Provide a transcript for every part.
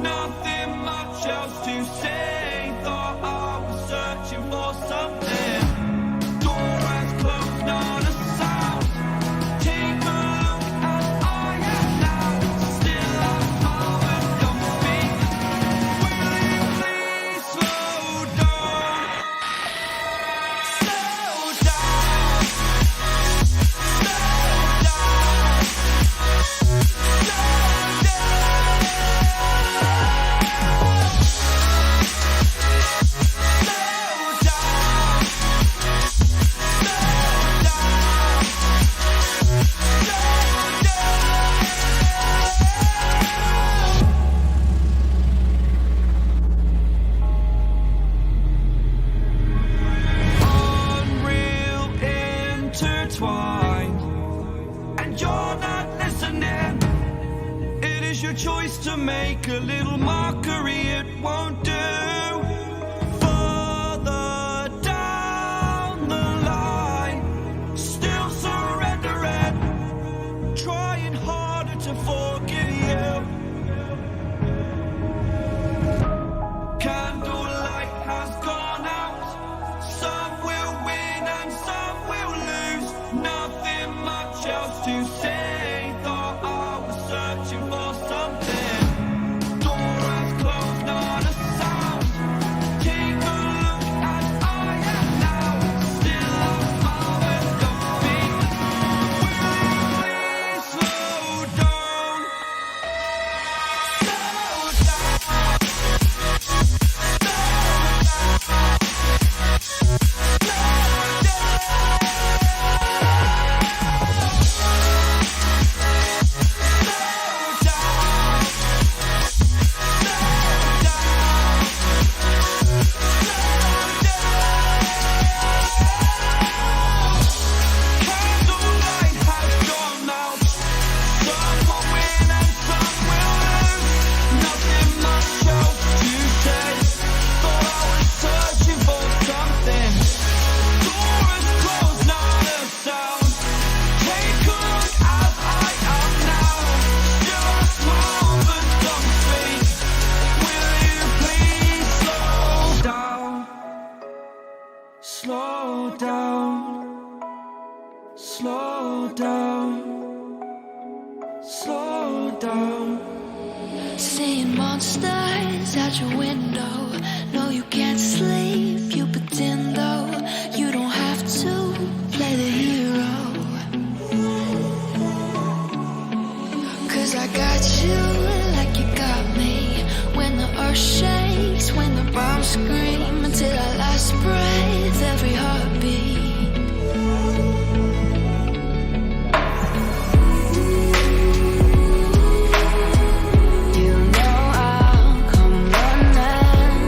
nothing much else to say. Thought I was searching for something. Door has closed, not a sound. Take a look as I am now. Still I'm forward, don't speak. Will you please slow down? Slow down. Slow down. Unreal intertwined, and you're not listening. It is your choice to make a little mockery, it won't do. Further down the line, still surrendering, trying harder to forgive you. Candlelight has gone out. Some will win and some will lose. Nothing much else to say. Thought I was searching for something. Door has closed, not a sound. Take a look as I am now. Still I'm forward, don't speak. Will you please slow down? Slow down. Candlelight has gone out. Some will win and some will lose. Nothing much else to say. Thought I was searching for something. Door is closed, not a sound. Take a look as I am now. Still a smile but don't speak. Will you please slow down? Slow down. Slow down. Slow down. Seeing monsters out your window. No, you can't sleep, you pretend though. You don't have to play the hero. 'Cause I got you like you got me. When the earth shakes, when the bombs scream, until our last breath, every heartbeat. You know I'll come running.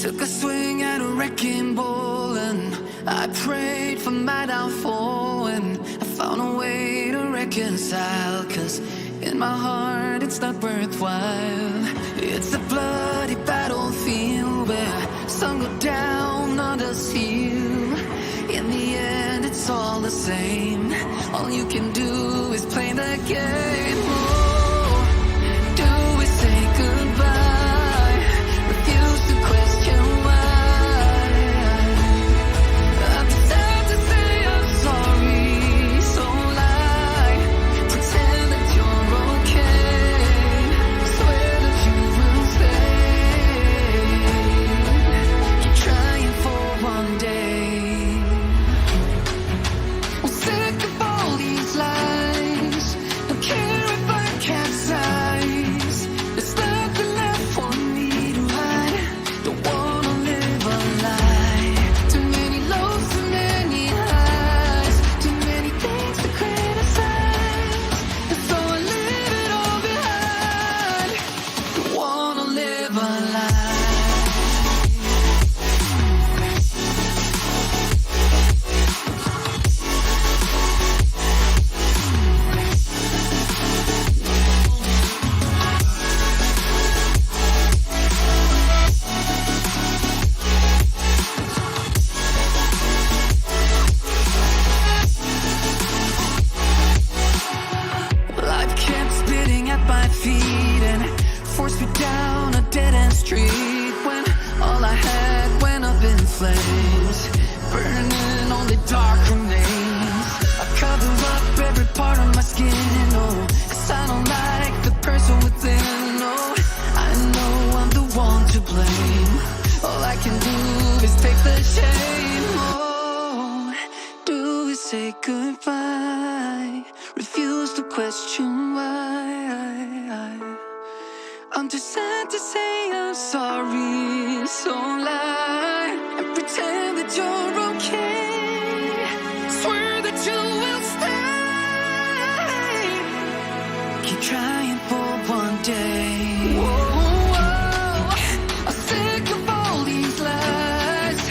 Took a swing at a wrecking ball and I prayed for my downfall, and I found a way to reconcile, 'cause in my heart it's not worthwhile. It's a bloody battlefield where some go down, others heal. In the end it's all the same. All you can do is play the game. Oh, do we say goodbye? Refuse to question why. I'm sad to say I'm sorry, so lie. Pretend that you're okay. Swear that you will stay. Keep trying for one day. I'm sick of all these lies. Don't care if I capsize. There's nothing left for me to hide. Don't wanna live a lie. Too many lows, too many highs. Too many things to criticize. And so I leave it all behind. Don't wanna live a lie. Life kept spitting at my feet and forced me down a dead-end street, when all I had went up in flames, burning only dark remains. I cover up every part of my skin, oh, 'cause I don't like the person within. Oh, I know I'm the one to blame. All I can do is take the shame. Oh, do we say goodbye? Refuse to question why. I'm too sad to say I'm sorry, so lie and pretend that you're okay. Swear that you will stay. Keep trying for one day. Whoa, I'm sick of all these lies.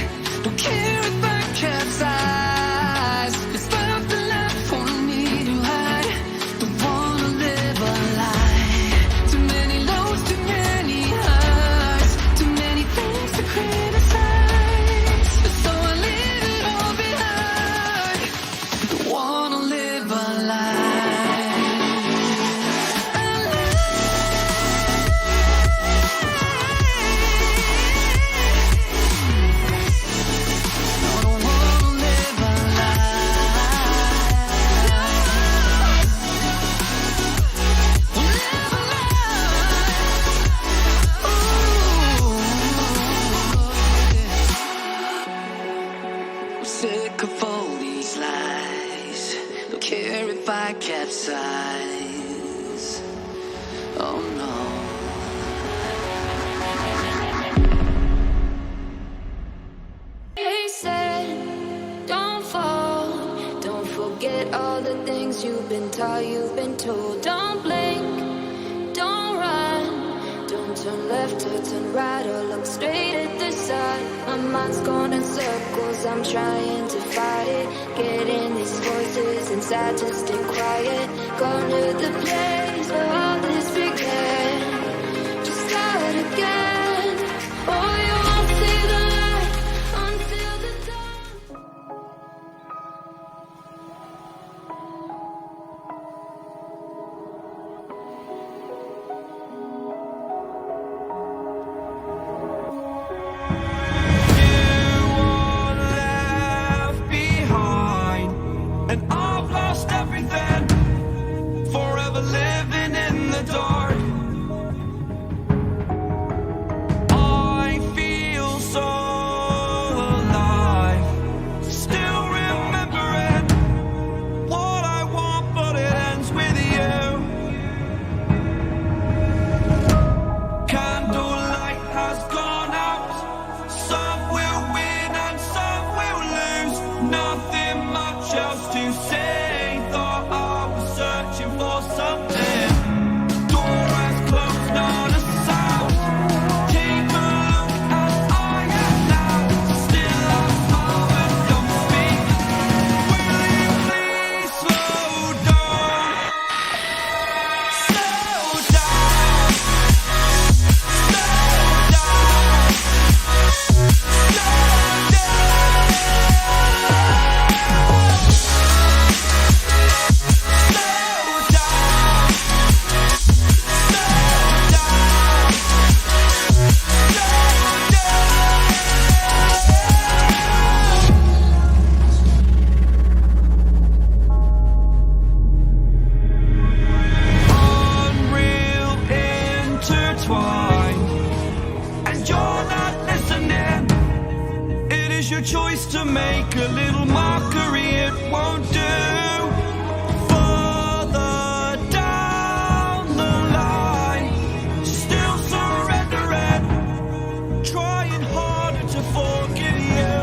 Don't care if I capsize. There's nothing left for me to hide. Don't wanna live a lie. Too many lows, too many highs. Too many things to criticize. So I leave it all behind. Don't wanna live a lie. A lie. No, don't wanna live a lie. Live a lie. Ooh. I'm sick of all these lies. Don't care if I capsize. Oh no. They said, don't fall. Don't forget all the things you've been taught, you've been told. Don't blink, don't run. Don't turn left or turn right or look straight at the sun. My mind's going in circles, I'm trying to fight it. Getting these voices inside to stay quiet. Gone to the place where all this began. Just start again. Oh, you won't see the light until the dawn. Left behind, and I've lost everything. Forever living in the dark. your choice to make a little mockery, it won't do. Further down the line, still surrendering, trying harder to forgive you.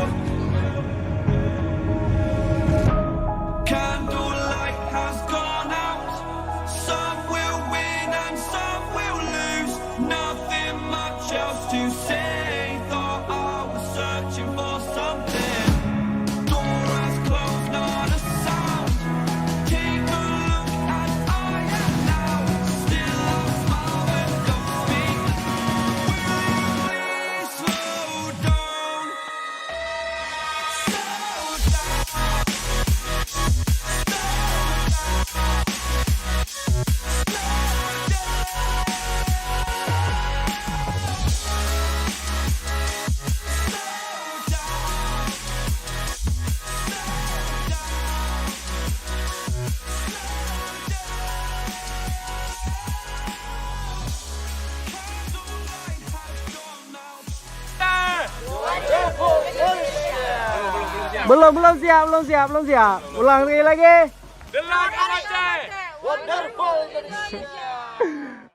Candlelight has gone out. Some will win and some will lose. Nothing much else to say. Thought I was searching for something. Door has closed, not a sound. Take a look as I am now. Still I smile and don't speak. Will you please slow down? Slow down. Belum siap. Ulang lagi. Wonderful Indonesia.